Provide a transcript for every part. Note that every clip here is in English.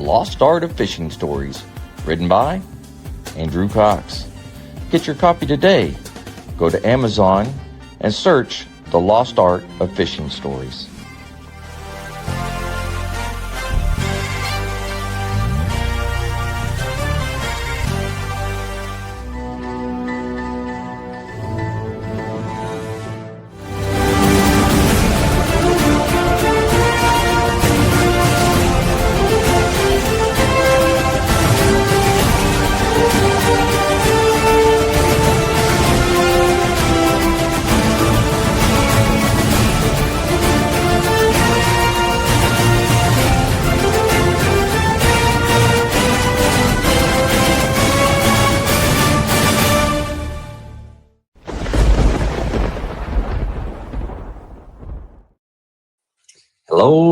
Lost Art of Fishing Stories, written by Andrew Cox. Get your copy today. Go to Amazon and search The Lost Art of Fishing Stories.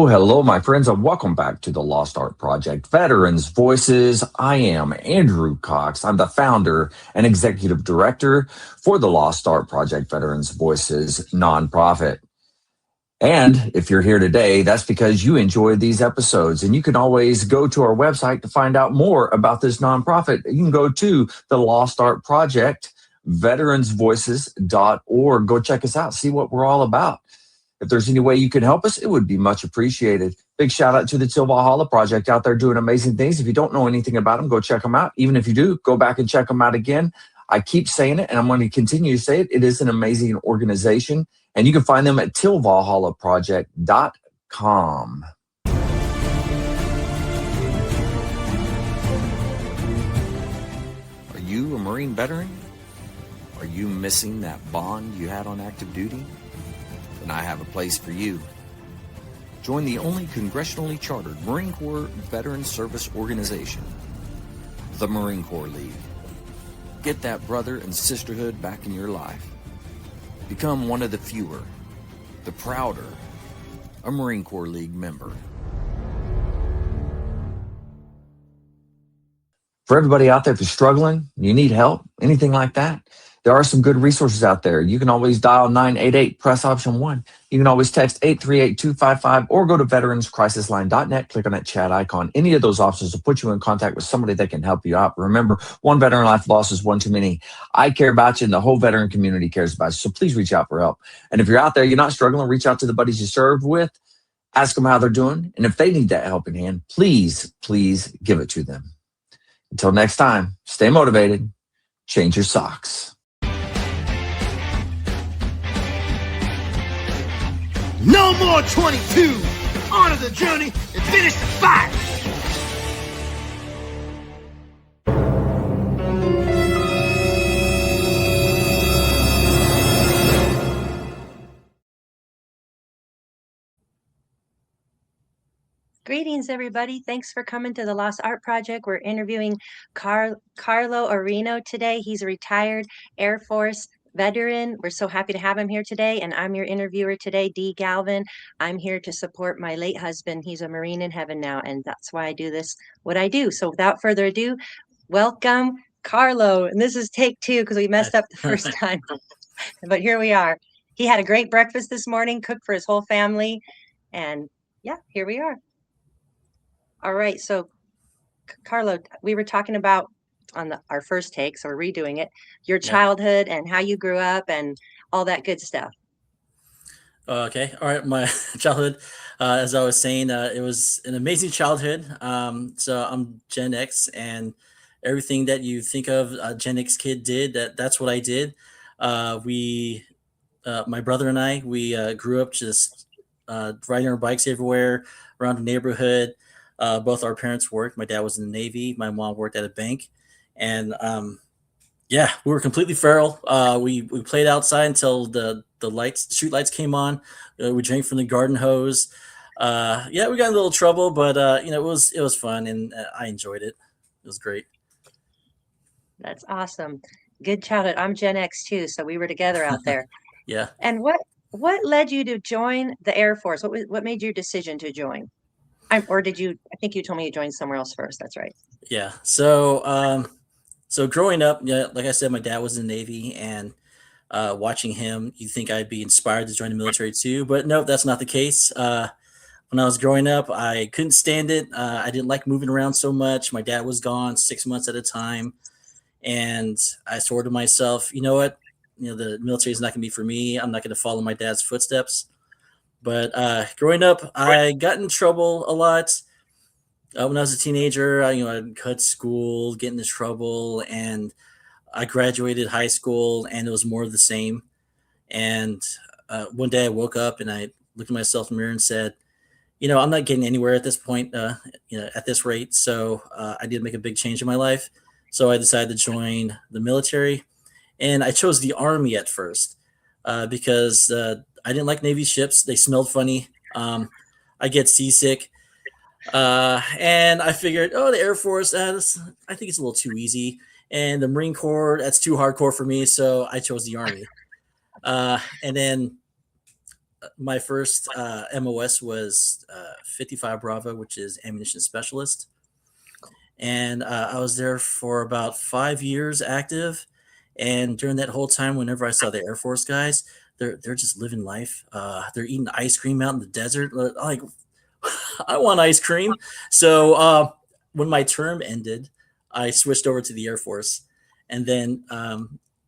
Hello, my friends, and welcome back to the Lost Art Project, Veterans Voices. I am Andrew Cox. I'm the founder and executive director for the Lost Art Project, Veterans Voices nonprofit. And if you're here today, that's because you enjoyed these episodes. And you can always go to our website to find out more about this nonprofit. You can go to the Lost Art Project, veteransvoices.org. Go check us out, see what we're all about. If there's any way you can help us, it would be much appreciated. Big shout out to the Till Valhalla Project out there doing amazing things. If you don't know anything about them, go check them out. Even if you do, go back and check them out again. I keep saying it, and I'm going to continue to say it. It is an amazing organization, and you can find them at tillvalhallaproject.com. Are you a Marine veteran? Are you missing that bond you had on active duty? And I have a place for you. Join the only congressionally chartered Marine Corps Veteran Service Organization, the Marine Corps League. Get that brother and sisterhood back in your life. Become one of the fewer, the prouder, a Marine Corps League member. For everybody out there, if you're struggling, you need help, anything like that, there are some good resources out there. You can always dial 988, press option 1. You can always text 838-255 or go to veteranscrisisline.net, click on that chat icon. Any of those options will put you in contact with somebody that can help you out. Remember, one veteran life loss is one too many. I care about you and the whole veteran community cares about you. So please reach out for help. And if you're out there, you're not struggling, reach out to the buddies you served with, ask them how they're doing. And if they need that helping hand, please give it to them. Until next time, stay motivated, change your socks. No more 22! Honor the journey and finish the fight! Greetings, everybody. Thanks for coming to the Lost Art Project. We're interviewing Carlo Orino today. He's a retired Air Force veteran. We're so happy to have him here today. And I'm your interviewer today, Dee Galvin. I'm here to support my late husband. He's a Marine in heaven now, and that's why I do this, what I do. So without further ado, welcome, Carlo. And this is take 2 because we messed up the first time. But here we are. He had a great breakfast this morning, cooked for his whole family. And yeah, here we are. All right. So, Carlo, we were talking about on our first take, so we're redoing it, your childhood and how you grew up and all that good stuff. Okay. All right. My childhood, as I was saying, it was an amazing childhood. So I'm Gen X, and everything that you think of a Gen X kid did, that's what I did. My brother and I, we grew up just riding our bikes everywhere around the neighborhood. Both our parents worked. My dad was in the Navy. My mom worked at a bank. And we were completely feral. We played outside until the street lights came on. We drank from the garden hose. We got in a little trouble, but it was fun, and I enjoyed it. It was great. That's awesome. Good childhood. I'm Gen X too, so we were together out there. Yeah. And what led you to join the Air Force? What made your decision to join? Or did you? I think you told me you joined somewhere else first. That's right. Yeah. So growing up, like I said, my dad was in the Navy, and watching him, you think I'd be inspired to join the military too. But no, that's not the case. when I was growing up, I couldn't stand it. I didn't like moving around so much. My dad was gone 6 months at a time, and I swore to myself, you know what? The military is not going to be for me. I'm not going to follow my dad's footsteps. But growing up, I got in trouble a lot. When I was a teenager, I'd cut school, get into trouble, and I graduated high school, and it was more of the same. And one day I woke up and I looked at myself in the mirror and said, I'm not getting anywhere at this point, at this rate. So I did make a big change in my life. So I decided to join the military, and I chose the Army at first because I didn't like Navy ships. They smelled funny. I get seasick. And I figured, the Air Force, I think it's a little too easy. And the Marine Corps, that's too hardcore for me. So I chose the Army. And then my first MOS was 55 Bravo, which is ammunition specialist. And I was there for about 5 years active. And during that whole time, whenever I saw the Air Force guys, they're just living life. They're eating ice cream out in the desert. Like, I want ice cream. So when my term ended, I switched over to the Air Force, and then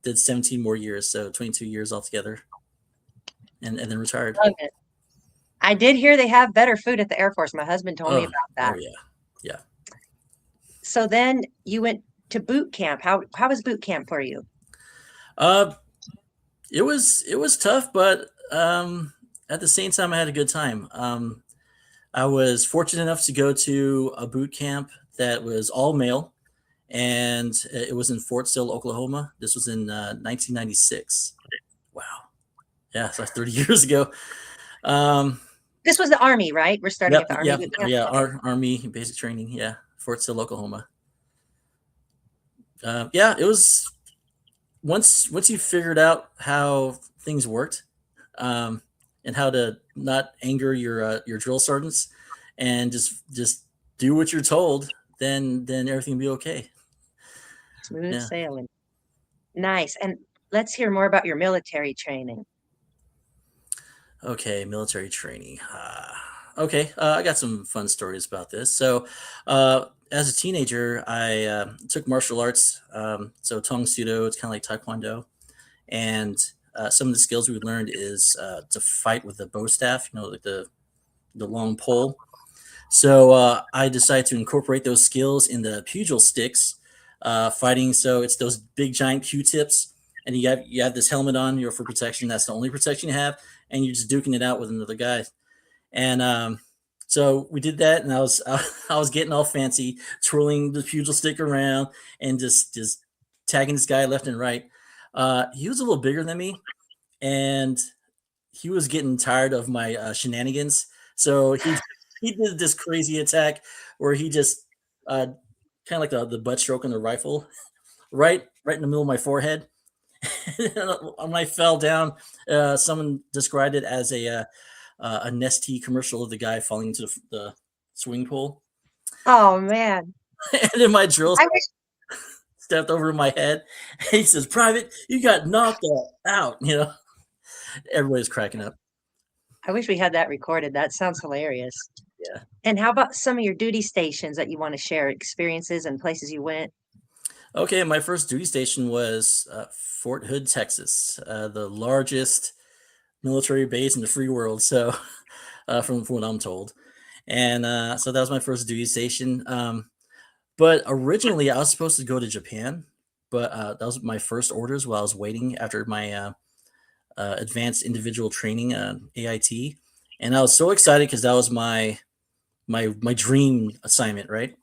did 17 more years, so 22 years altogether, and then retired. Love it. I did hear they have better food at the Air Force. My husband told me about that. Oh yeah. So then you went to boot camp. How was boot camp for you? It was tough, but at the same time, I had a good time. I was fortunate enough to go to a boot camp that was all male, and it was in Fort Sill, Oklahoma. This was in 1996. Wow. Yeah, so that's 30 years ago. This was the Army, right? We're starting at the Army boot camp? Yeah, our Army basic training. Yeah, Fort Sill, Oklahoma. It was once you figured out how things worked, and how to not anger your drill sergeants, and just do what you're told, then everything will be okay. Smooth sailing. Nice. And let's hear more about your military training. Okay, military training. I got some fun stories about this. So, as a teenager, I took martial arts. So Tong Sudo, it's kind of like Taekwondo, and some of the skills we learned is to fight with the bow staff, like the long pole. So I decided to incorporate those skills in the pugil sticks fighting. So it's those big giant Q-tips, and you have this helmet on, for protection. That's the only protection you have, and you're just duking it out with another guy. And so we did that, and I was getting all fancy, twirling the pugil stick around and just tagging this guy left and right. He was a little bigger than me, and he was getting tired of my shenanigans. So he did this crazy attack where he just kind of like the butt stroke on the rifle, right in the middle of my forehead. When I fell down, someone described it as a Nestea commercial of the guy falling into the swing pool. Oh man! And then my drill stepped over my head. He says, "Private, you got knocked out." Everybody's cracking up. I wish we had that recorded. That sounds hilarious. Yeah. And how about some of your duty stations that you want to share, experiences and places you went? Okay, my first duty station was Fort Hood, Texas, the largest military base in the free world. So, from what I'm told, and so that was my first duty station. But originally, I was supposed to go to Japan, but that was my first orders while I was waiting after my advanced individual training, AIT, and I was so excited because that was my dream assignment, right?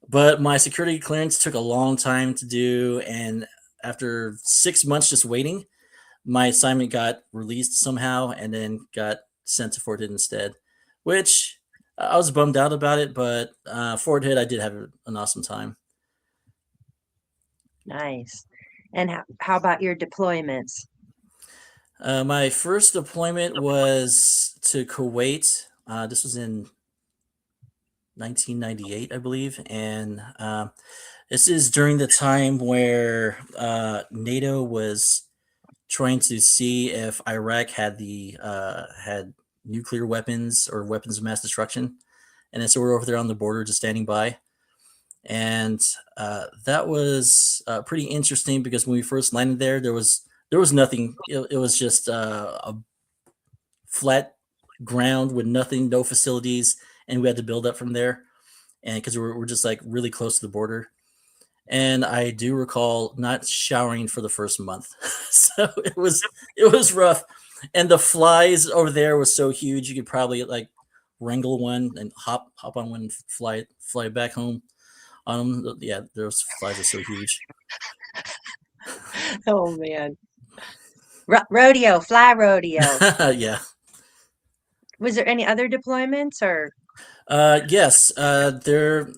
But my security clearance took a long time to do, and after 6 months just waiting, my assignment got released somehow and then got sent to Fort Hood instead, which I was bummed out about it, but Fort Hood, I did have an awesome time. Nice. And how about your deployments? My first deployment was to Kuwait. This was in 1998, I believe, and this is during the time where NATO was trying to see if Iraq had nuclear weapons or weapons of mass destruction. And then so we're over there on the border, just standing by. And that was pretty interesting because when we first landed there was nothing. It was just a flat ground with nothing, no facilities, and we had to build up from there. And because we're just like really close to the border. And I do recall not showering for the first month, so it was rough. And the flies over there was so huge you could probably like wrangle one and hop on one and fly back home on them. Yeah, those flies are so huge. Oh man. Rodeo, fly rodeo. Yeah. Was there any other deployments or? Yes. There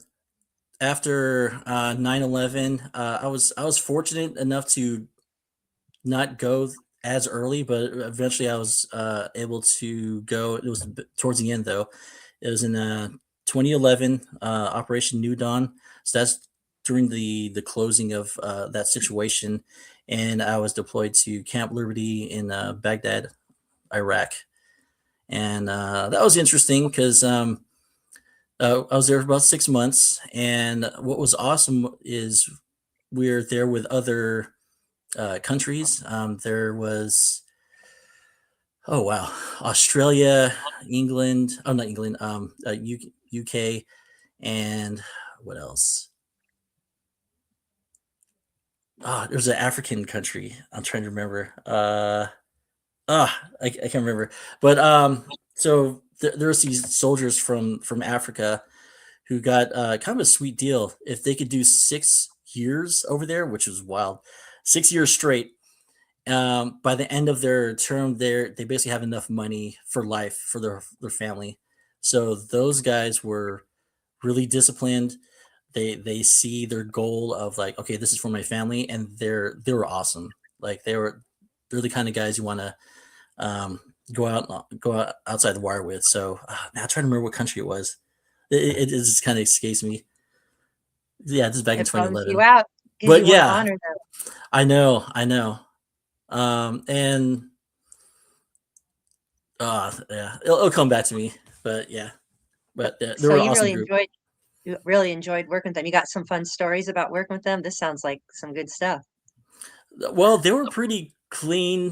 after 9/11, I was fortunate enough to not go as early, but eventually I was able to go. It was towards the end though. It was in 2011, Operation New Dawn. So that's during the closing of that situation, and I was deployed to Camp Liberty in Baghdad, Iraq, and that was interesting because I was there for about 6 months, and what was awesome is we're there with other countries. There was, oh wow, Australia, England, oh not England, UK, and what else? There's an African country. I'm trying to remember. I can't remember. But so there was these soldiers from Africa who got kind of a sweet deal. If they could do 6 years over there, which was wild, 6 years straight, by the end of their term, they basically have enough money for life for their family. So those guys were really disciplined. They see their goal of like, okay, this is for my family, and they were awesome. Like they're the kind of guys you want to go out outside the wire with. So man, I'm trying to remember what country it was. It just kind of escapes me. Yeah, this is back in It bums 2011. you out because But you want to yeah, honor them. I know. And yeah, it'll come back to me. But yeah, but they So were an you awesome really group. enjoyed working with them. You got some fun stories about working with them. This sounds like some good stuff. Well, they were pretty clean.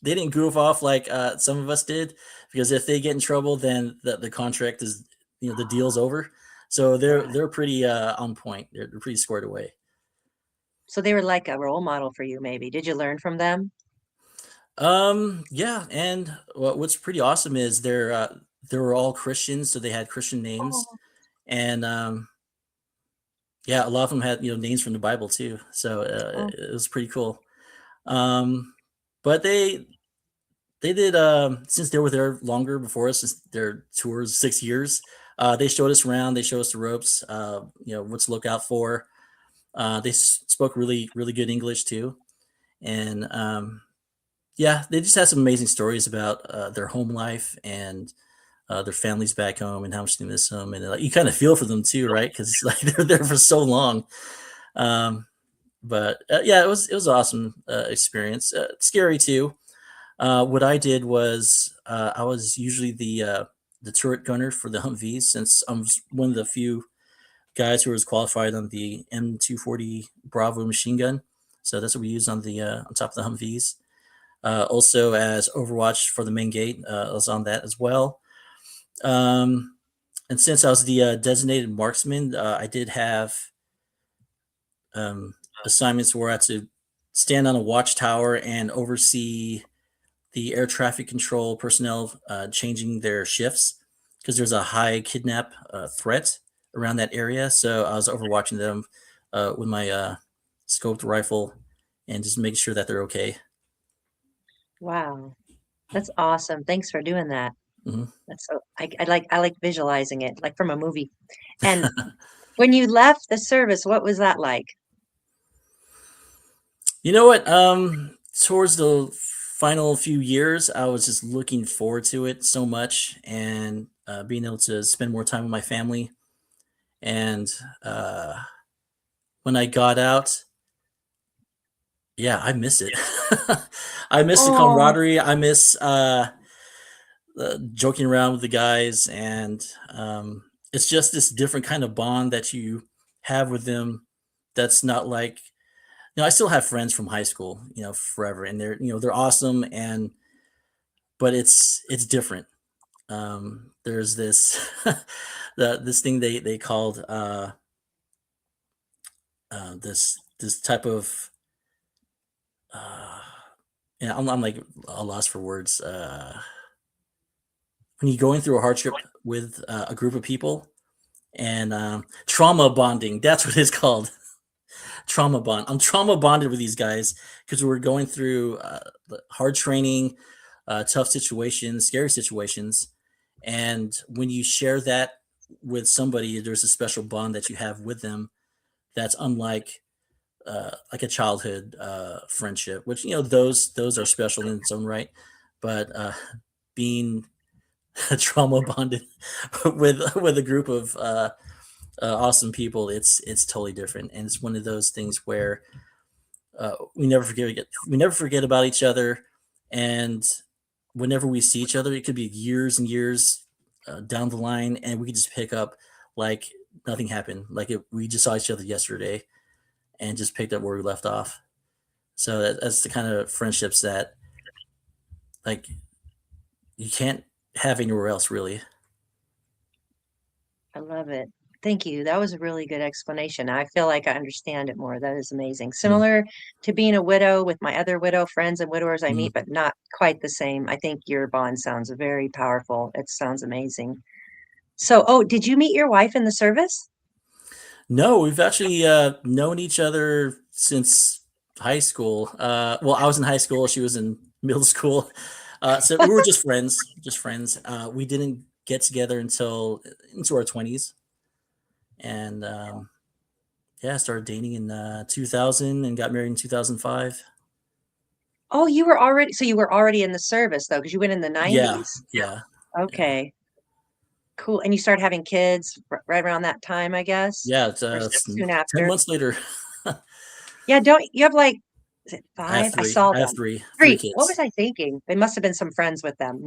They didn't goof off like some of us did, because if they get in trouble, then the contract is, the deal's over. So they're pretty on point. They're pretty squared away. So they were like a role model for you, maybe. Did you learn from them? Yeah, and what's pretty awesome is they were all Christians, so they had Christian names, Oh, and yeah, a lot of them had names from the Bible too. So oh, it was pretty cool. Um, but they did since they were there longer before us, since their tours 6 years. They showed us around. They showed us the ropes. What to look out for. They spoke really good English too, and yeah, they just had some amazing stories about their home life and their families back home and how much they miss them, and you kind of feel for them too, right? Because like they're there for so long. But yeah, it was awesome experience. Scary too. What I did was I was usually the turret gunner for the Humvees, since I'm one of the few guys who was qualified on the M240 Bravo machine gun. So that's what we use on the on top of the Humvees. Also, as Overwatch for the main gate, I was on that as well. And since I was the designated marksman, I did have assignments where I had to stand on a watchtower and oversee the air traffic control personnel changing their shifts, because there's a high kidnap threat around that area. So I was overwatching them with my scoped rifle and just making sure that they're okay. wow. That's awesome. Thanks for doing that. hmm That's so I like visualizing it, like from a movie. And when you left the service, what was that like? You know what? Towards the final few years, I was just looking forward to it so much, and being able to spend more time with my family. And when I got out, yeah, I miss it. I miss the Oh, camaraderie. I miss joking around with the guys, and it's just this different kind of bond that you have with them. That's not like, I still have friends from high school, forever, and they're awesome, but it's different. There's this this thing they called this type of I'm like a loss for words. When you're going through a hardship with a group of people, and trauma bonding, that's what it's called. Trauma bond. I'm trauma bonded with these guys because we're going through hard training, tough situations, scary situations, and when you share that with somebody, there's a special bond that you have with them that's unlike like a childhood friendship, which those are special in its own right, but being trauma bonded with a group of awesome people, it's totally different, and it's one of those things where we never forget about each other, and whenever we see each other, it could be years and years down the line, and we could just pick up like nothing happened, like we just saw each other yesterday, and just picked up where we left off. So that's the kind of friendships that like you can't have anywhere else, really. I love it. Thank you. That was a really good explanation. I feel like I understand it more. That is amazing. Mm, Similar to being a widow with my other widow friends and widowers I mm. meet, but not quite the same. I think your bond sounds very powerful. It sounds amazing. So, oh, did you meet your wife in the service? No, we've actually known each other since high school. Well, I was in high school; she was in middle school. So we were just friends, just friends. We didn't get together until into our 20s, and yeah, started dating in 2000 and got married in 2005. Oh, so you were already in the service though, because you went in the Yeah, 90s. yeah, yeah, Okay, cool. And you started having kids right around that time, I guess, yeah. or It's soon 10 after. months later. Yeah, don't you have like, is it I have five? I three. saw I have them. three Three. What kids. was I thinking? They must have been some friends with them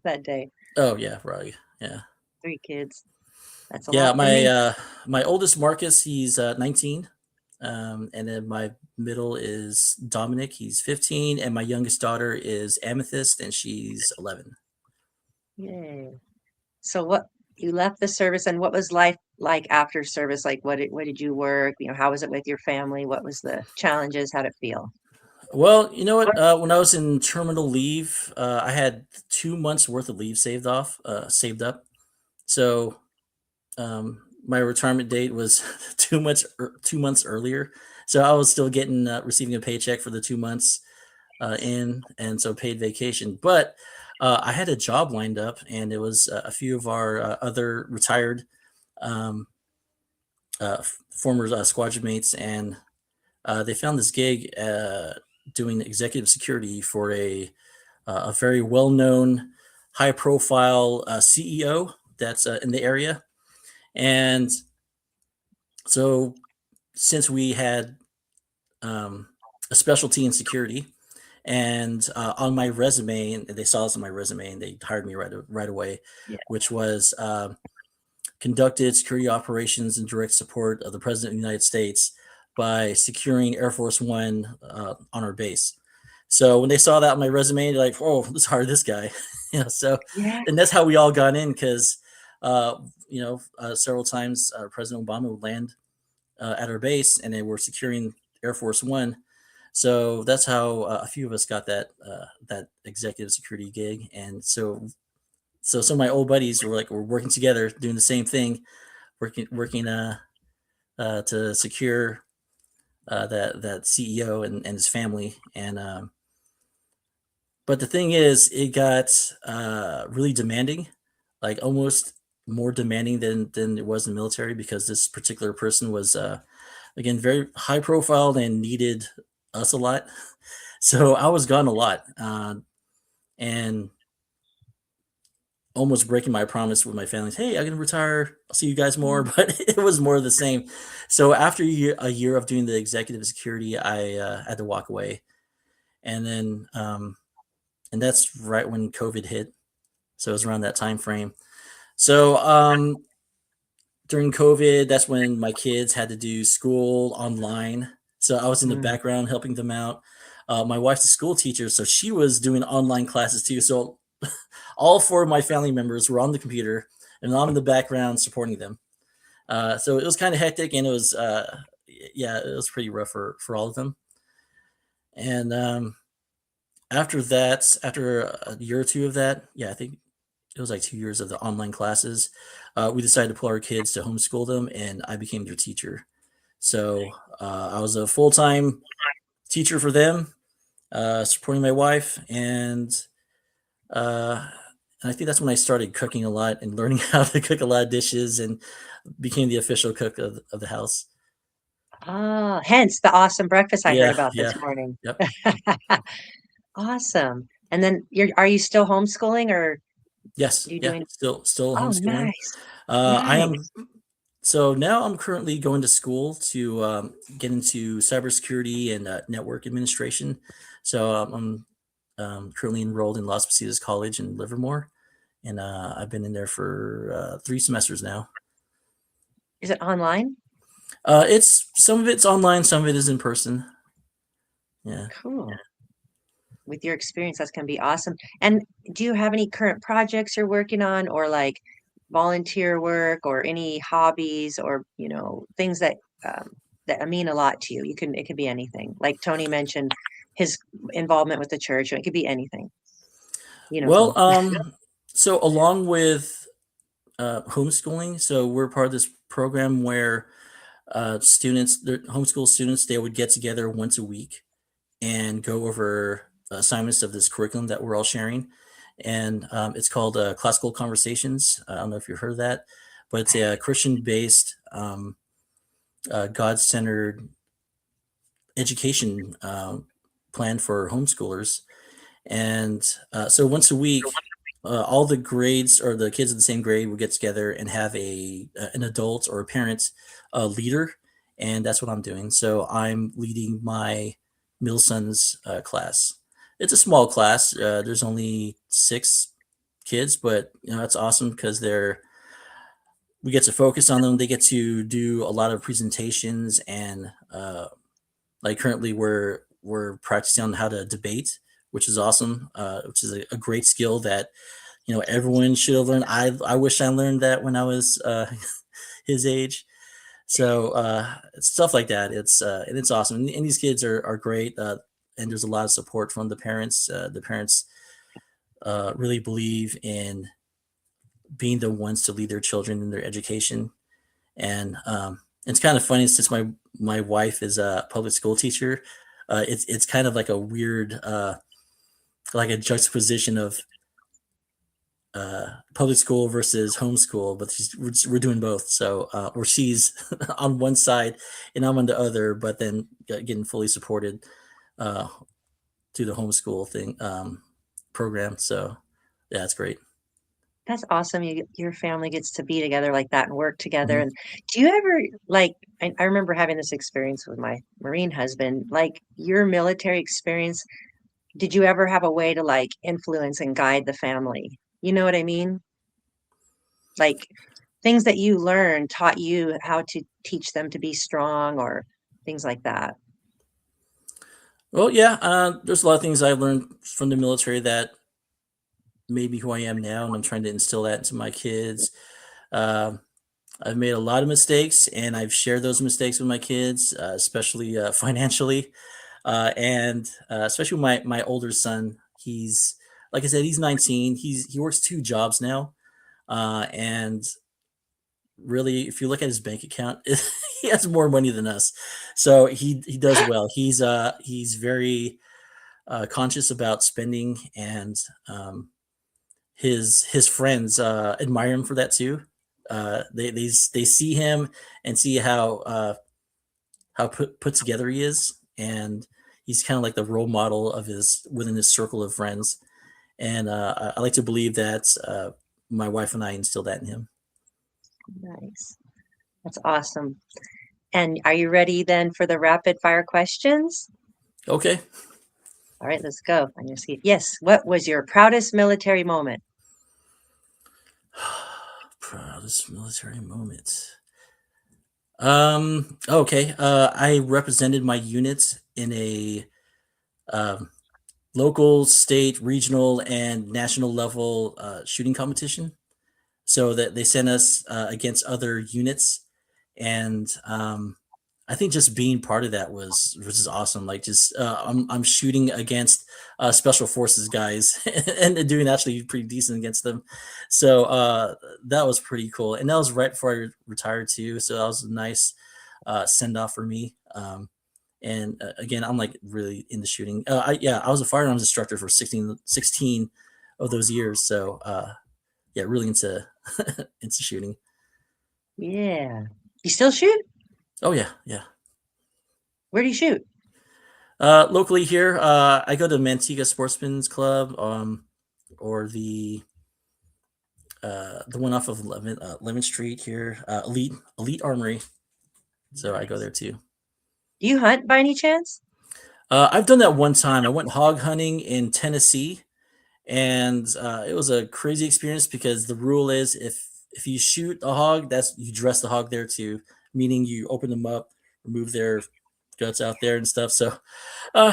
that day. Oh yeah, right. Yeah. Three kids. That's a Yeah, lot for me. my oldest Marcus, he's 19, and then my middle is Dominic, he's 15, and my youngest daughter is Amethyst, and she's 11. Yay. So what you left the service and what was life like after service? Like what did you work? How was it with your family? What was the challenges? How'd it feel? Well, you know what? When I was in terminal leave, I had 2 months worth of leave saved up. So my retirement date was 2 months earlier. So I was still getting receiving a paycheck for the 2 months and so paid vacation. But I had a job lined up, and it was a few of our other retired um, former squadron mates, and they found this gig doing executive security for a very well known, high profile CEO that's in the area, and so since we had a specialty in security. And on my resume, and they saw this on my resume, and they hired me right away, Yeah. which was conducted security operations in direct support of the President of the United States by securing Air Force One on our base. So when they saw that on my resume, they're like, "Oh, let's hire this guy." So Yeah. and that's how we all got in because several times President Obama would land at our base, and they were securing Air Force One. So that's how a few of us got that executive security gig, and so some of my old buddies were working together, doing the same thing, working to secure that CEO and his family, and but the thing is, it got really demanding, like almost more demanding than it was in the military because this particular person was again very high profile and needed us a lot. So I was gone a lot, and almost breaking my promise with my family. Hey, I'm gonna retire. I'll see you guys more, but it was more of the same. So after a year of doing the executive security, I had to walk away, and then and that's right when COVID hit, So it was around that time frame. So during COVID, that's when my kids had to do school online. So I was in the Mm. background helping them out. My wife's a school teacher, so she was doing online classes too. So all four of my family members were on the computer, and I'm in the background supporting them. So it was kind of hectic, and it was yeah, it was pretty rough for all of them. And after that, after a year or two of that, yeah, I think it was like 2 years of the online classes. We decided to pull our kids to homeschool them, and I became their teacher. So I was a full time teacher for them, supporting my wife, uh, and I think that's when I started cooking a lot and learning how to cook a lot of dishes, and became the official cook of the house. Ah, hence the awesome breakfast I heard Yeah, about this yeah, morning. yep, Awesome. And then are you still homeschooling or yes, you yeah. doing? Still Oh, homeschooling. nice. I am Nice. So now I'm currently going to school to get into cybersecurity and network administration. So I'm currently enrolled in Las Positas College in Livermore, and I've been in there for 3 semesters now. Is it online? It's some of it's online, some of it is in person. Yeah. Cool. With your experience, that's gonna be awesome. And do you have any current projects you're working on or like volunteer work or any hobbies or, things that mean a lot to you? It could be anything. Like Tony mentioned his involvement with the church. It could be anything. You know, Well, Tony. so along with homeschooling, so we're part of this program where the homeschool students, they would get together once a week and go over assignments of this curriculum that we're all sharing. And it's called Classical Conversations. I don't know if you've heard of that, but it's a Christian based, God centered education plan for homeschoolers. And so once a week, all the grades or the kids of the same grade would get together and have an adult or a parent leader, and that's what I'm doing. So I'm leading my middle son's class. It's a small class. There's only 6 kids, but that's awesome because we get to focus on them. They get to do a lot of presentations, and like currently we're practicing on how to debate, which is awesome. Which is a great skill that everyone should have learned. I wish I learned that when I was his age. So stuff like that. It's awesome, and these kids are great. And there's a lot of support from the parents. The parents really believe in being the ones to lead their children in their education. And it's kind of funny since my wife is a public school teacher. It's kind of like a weird like a juxtaposition of public school versus homeschool, but we're doing both. So or she's on one side and I'm on the other, but then getting fully supported uh, through the homeschool thing program. So yeah, it's great. That's awesome. Your family gets to be together like that and work together. Mhm. And do you ever like, I remember having this experience with my Marine husband, like your military experience. Did you ever have a way to like influence and guide the family? You know what I mean? Like things that you learned taught you how to teach them to be strong or things like that. Well, yeah, there's a lot of things I've learned from the military that made me who I am now, and I'm trying to instill that into my kids. Um I've made a lot of mistakes, and I've shared those mistakes with my kids, especially financially, and especially my older son. He's like I said, he's 19. He works 2 jobs now, and really, if you look at his bank account, he has more money than us. So he does well. He's very conscious about spending, and his friends admire him for that too. They see him and see how put together he is, and he's kind of like the role model of his within his circle of friends. And I like to believe that my wife and I instilled that in him. Nice. That's awesome. And are you ready then for the rapid fire questions? Okay. All right, let's go. On your seat. Yes. What was your proudest military moment? Proudest military moment. Okay. I represented my unit in a um, local, state, regional, and national level shooting competition. So that they sent us against other units, and I think just being part of that was just awesome. Like just I'm shooting against special forces guys and doing actually pretty decent against them. So that was pretty cool, and that was right before I retired too. So that was a nice send off for me. And again, I'm like really into shooting. I was a firearms instructor for 16 of those years. So yeah, really into into shooting. Yeah. You still shoot? Oh yeah, yeah. Where do you shoot? Locally here, I go to Manteca Sportsman's Club, or the one off of 11th Street here, Elite Armory. So I go Nice. there too. Do you hunt by any chance? I've done that one time. I went hog hunting in Tennessee, and it was a crazy experience because the rule is if you shoot a hog, that's you dress the hog there too, meaning you open them up, remove their guts out there and stuff. So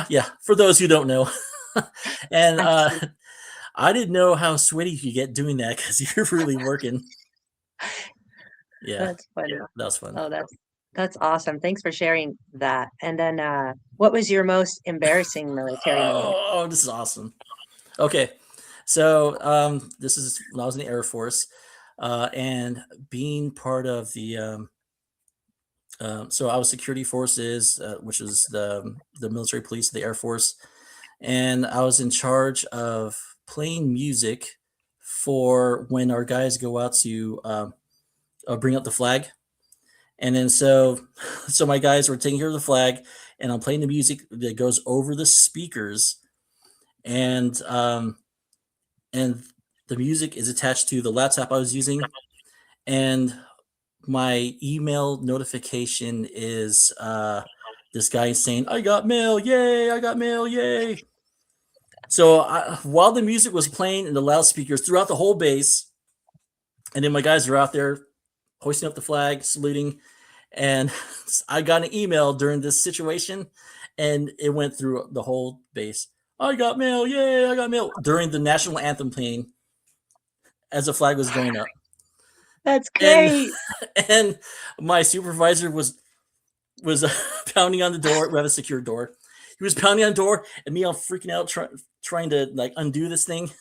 yeah, for those who don't know. And Absolutely. I didn't know how sweaty you could get doing that because you're really working. Yeah, That's funny. that was fun. Oh, that's awesome. Thanks for sharing that. And then what was your most embarrassing military moment? Oh, this is awesome. Okay, so this is when I was in the Air Force, and being part of the so I was security forces, which is the military police of the Air Force, and I was in charge of playing music for when our guys go out to bring up the flag. And then so my guys were taking care of the flag, and I'm playing the music that goes over the speakers, and and the music is attached to the laptop I was using, and my email notification is this guy saying, "I got mail, yay! I got mail, yay!" So while the music was playing in the loudspeakers throughout the whole base, and then my guys are out there hoisting up the flag, saluting, and I got an email during this situation, and it went through the whole base. I got mail, yay! I got mail during the national anthem playing as the flag was going up, That's and great. and my supervisor was pounding on the door. We have a secure door. He was pounding on the door, and me, I'm freaking out, trying to like undo this thing.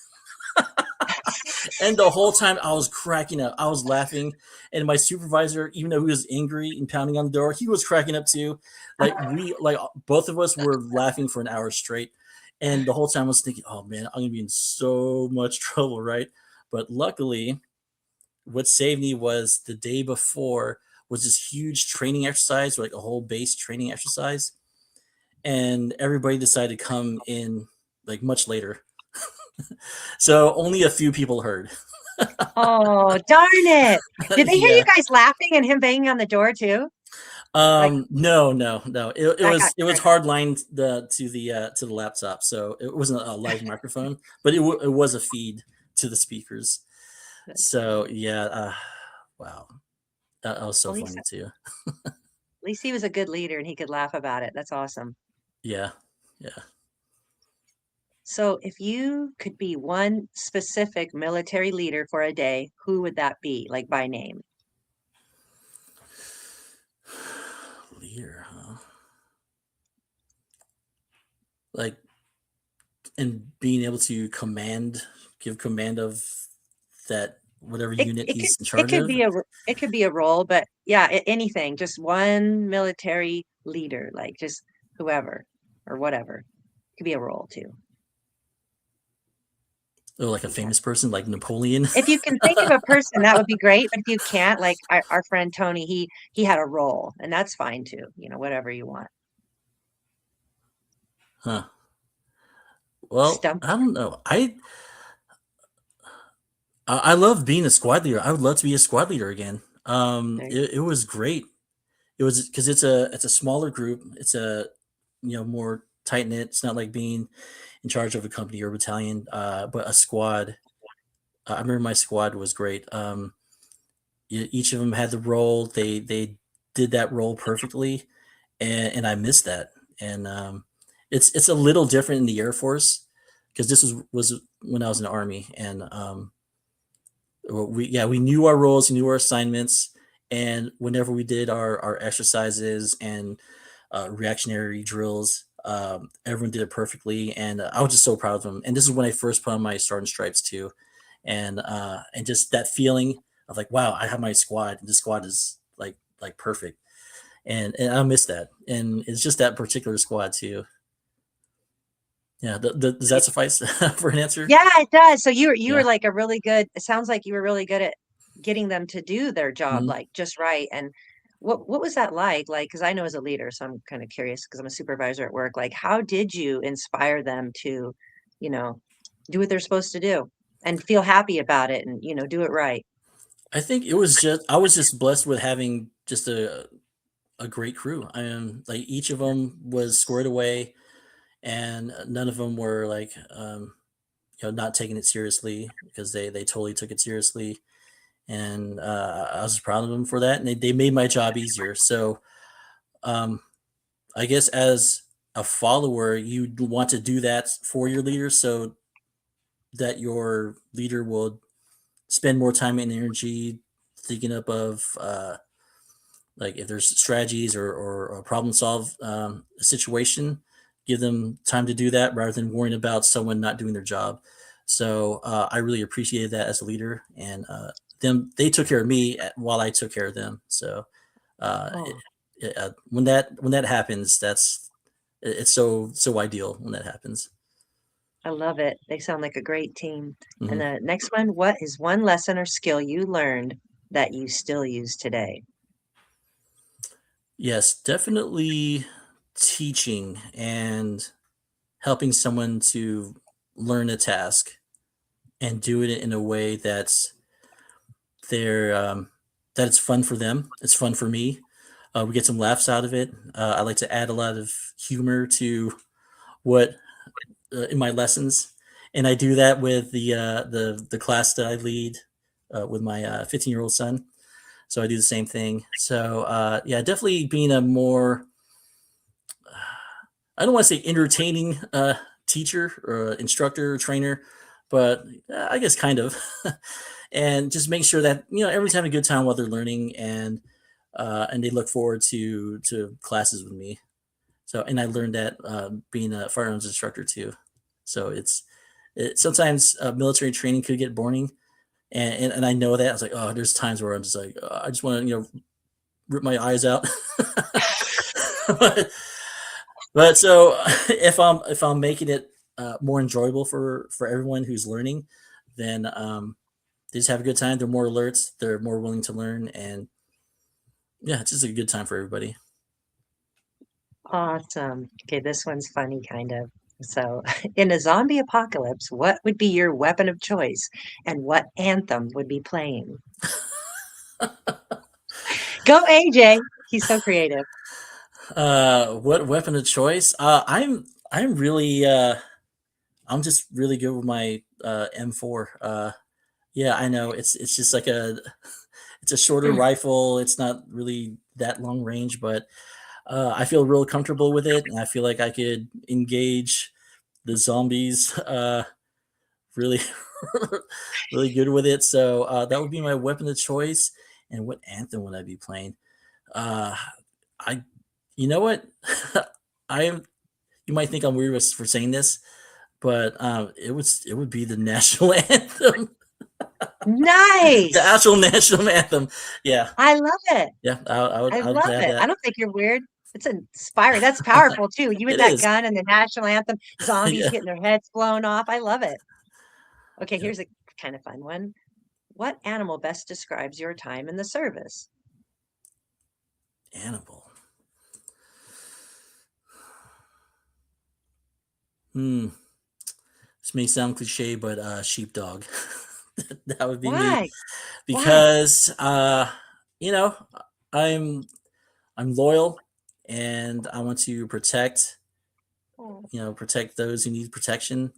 And the whole time I was cracking up. I was laughing. And my supervisor, even though he was angry and pounding on the door, he was cracking up too. Like both of us were laughing for an hour straight. And the whole time I was thinking, oh man, I'm gonna be in so much trouble, right? But luckily, what saved me was the day before was this huge training exercise, like a whole base training exercise. And everybody decided to come in like much later. So only a few people heard. Oh, darn it. Did they hear you Yeah. guys laughing and him banging on the door too? Like No. It that got was turned off. hard lined to the laptop, so it wasn't a live microphone, but it was a feed to the speakers. That's So funny. yeah, wow, that was so At least, funny too. at least he was a good leader and he could laugh about it. That's awesome. Yeah, yeah. So if you could be one specific military leader for a day, who would that be? Like by name? Leader, huh? Like, and being able to give command of that whatever It unit it could he's in it charge could of. be it could be a role, but yeah, anything. Just one military leader, like just whoever or whatever. It could be a role too. Or like a Yeah. famous person like Napoleon. If you can think of a person, that would be great. But if you can't, like our friend Tony, he had a role, and that's fine too. Whatever you want. Huh. Well, Stump. I don't know. I love being a squad leader. I would love to be a squad leader again. There. It was great. It was because it's a smaller group. It's a more tight knit. It's not like being in charge of a company or battalion, but a squad. I remember my squad was great. Each of them had the role. They did that role perfectly, and I missed that. And it's a little different in the Air Force because this was when I was in the Army, and we knew our roles, we knew our assignments, and whenever we did our exercises and reactionary drills, everyone did it perfectly, and I was just so proud of them. And this is when I first put on my sergeant stripes too, and just that feeling of like, wow, I have my squad, and this squad is like perfect, and I miss that, and it's just that particular squad too. Yeah, does that suffice for an answer? Yeah, it does. So you were Yeah. like a really good, it sounds like you were really good at getting them to do their job Mhm. like just right. And what was that like? Like, because I know as a leader, so I'm kind of curious because I'm a supervisor at work. Like, how did you inspire them to, you know, do what they're supposed to do and feel happy about it and, do it right? I think it was just I was just blessed with having just a great crew. I am like each of them was squared away, and none of them were like not taking it seriously because they totally took it seriously, and I was proud of them for that, and they made my job easier. So um, I guess as a follower, you want to do that for your leader so that your leader will spend more time and energy thinking up of like if there's strategies or problem solve a situation, give them time to do that rather than worrying about someone not doing their job. So I really appreciated that as a leader, and they took care of me while I took care of them. So uh, Oh, when that happens, it's so ideal when that happens. I love it. They sound like a great team. And Mhm. the next one, what is one lesson or skill you learned that you still use today? Yes, definitely teaching and helping someone to learn a task and do it in a way they're that it's fun for them. It's fun for me. We get some laughs out of it. I like to add a lot of humor to what in my lessons, and I do that with the class that I lead with my 15-year-old son. So I do the same thing. So yeah, definitely being a more I don't want to say entertaining teacher or instructor or trainer, but I guess kind of, and just make sure that everyone's having a good time while they're learning, and they look forward to classes with me. So, and I learned that being a firearms instructor too. So sometimes military training could get boring, and I know that. I was like, oh, there's times where I'm just like, I just want to rip my eyes out. but, but so if I'm making it more enjoyable for everyone who's learning, then they just have a good time. They're more alert. They're more willing to learn, and yeah, it's just a good time for everybody. Awesome. Okay, this one's funny, kind of. So, in a zombie apocalypse, what would be your weapon of choice and what anthem would be playing? Go, AJ. He's so creative. What weapon of choice? I'm really I'm just really good with my M4. Yeah, I know it's just like it's a shorter rifle. It's not really that long range, but I feel real comfortable with it, and I feel like I could engage the zombies really really good with it. So that would be my weapon of choice. And what anthem would I be playing? Uh, I, you know what, I am. You might think I'm weird for saying this, but it would be the national anthem, the Nice. actual national anthem. Yeah, I love it. yeah, I would I I would love have it. I that. don't think you're weird. It's inspiring. That's powerful too. You with It that is. gun and the national anthem, zombies Yeah, getting their heads blown off. I love it. Okay, yeah. here's a kind of fun one. What animal best describes your time in the service? Animal. Hmm. This may sound cliche, but sheepdog. That would be me Why? Why? because you know I'm I'm loyal, and I want to protect Oh, protect those who need protection,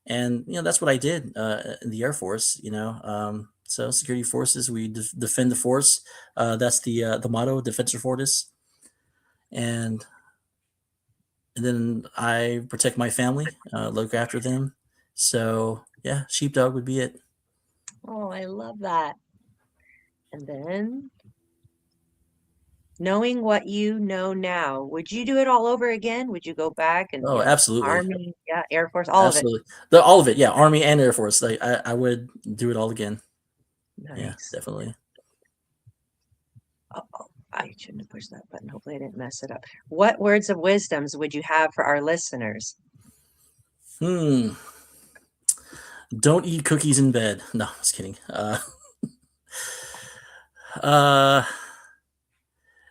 And that's what I did in the Air Force. So security forces, we defend the force. That's the motto, Defensor Fortis. And then I protect my family, look after them. So yeah, sheepdog would be it. Oh, I love that. And then, knowing what you know now, would you do it all over again? Would you go back and, Oh, absolutely. Army, Air Force, all of it? Absolutely. All of it. Yeah. Army and Air Force. Like I would do it all again. Yeah, Nice. definitely. Oh, I shouldn't have pushed that button. Hopefully I didn't mess it up. What words of wisdoms would you have for our listeners? Don't eat cookies in bed. No, I was kidding. I'm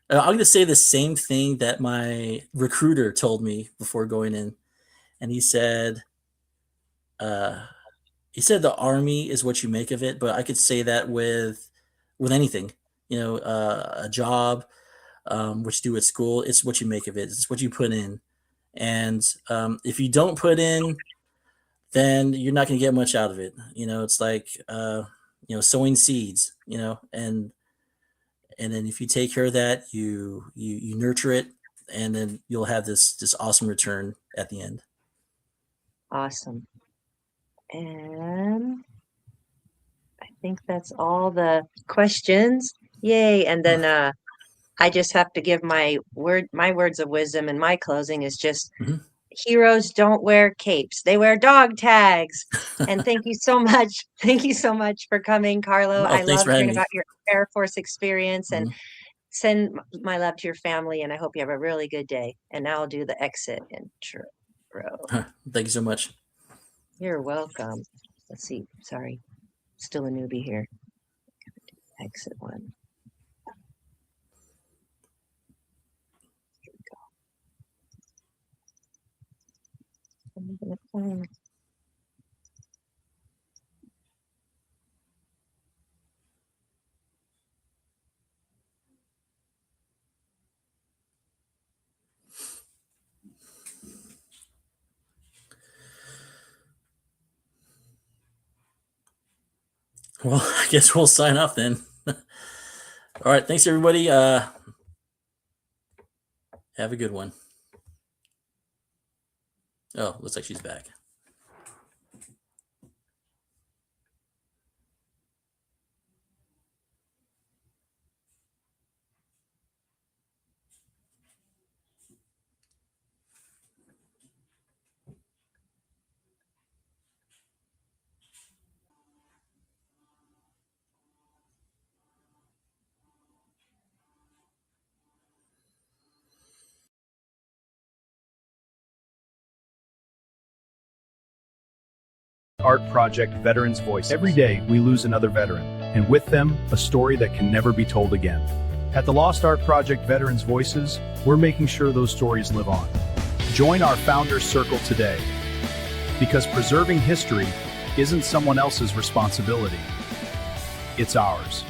going to say the same thing that my recruiter told me before going in. And he said, the Army is what you make of it, but I could say that with anything, a job, what you do at school, it's what you make of it. It's what you put in. And if you don't put in, then you're not going to get much out of it. It's like, sowing seeds, and then if you take care of that, you nurture it, and then you'll have this awesome return at the end. Awesome. And I think that's all the questions. Yay. And then I just have to give my words of wisdom, and my closing is just heroes don't wear capes. They wear dog tags. And thank you so much. Thank you so much for coming, Carlo. I love hearing about your Air Force experience, and send my love to your family. And I hope you have a really good day. And now I'll do the exit intro. Thank you so much. You're welcome. Let's see. Sorry. Still a newbie here. Exit one. Here we go. Well, I guess we'll sign off then. All right. Thanks, everybody. Have a good one. Oh, looks like she's back. Art Project Veterans Voice. Every day, we lose another veteran, and with them, a story that can never be told again. At the Lost Art Project Veterans Voices, we're making sure those stories live on. Join our Founders Circle today, because preserving history isn't someone else's responsibility. It's ours.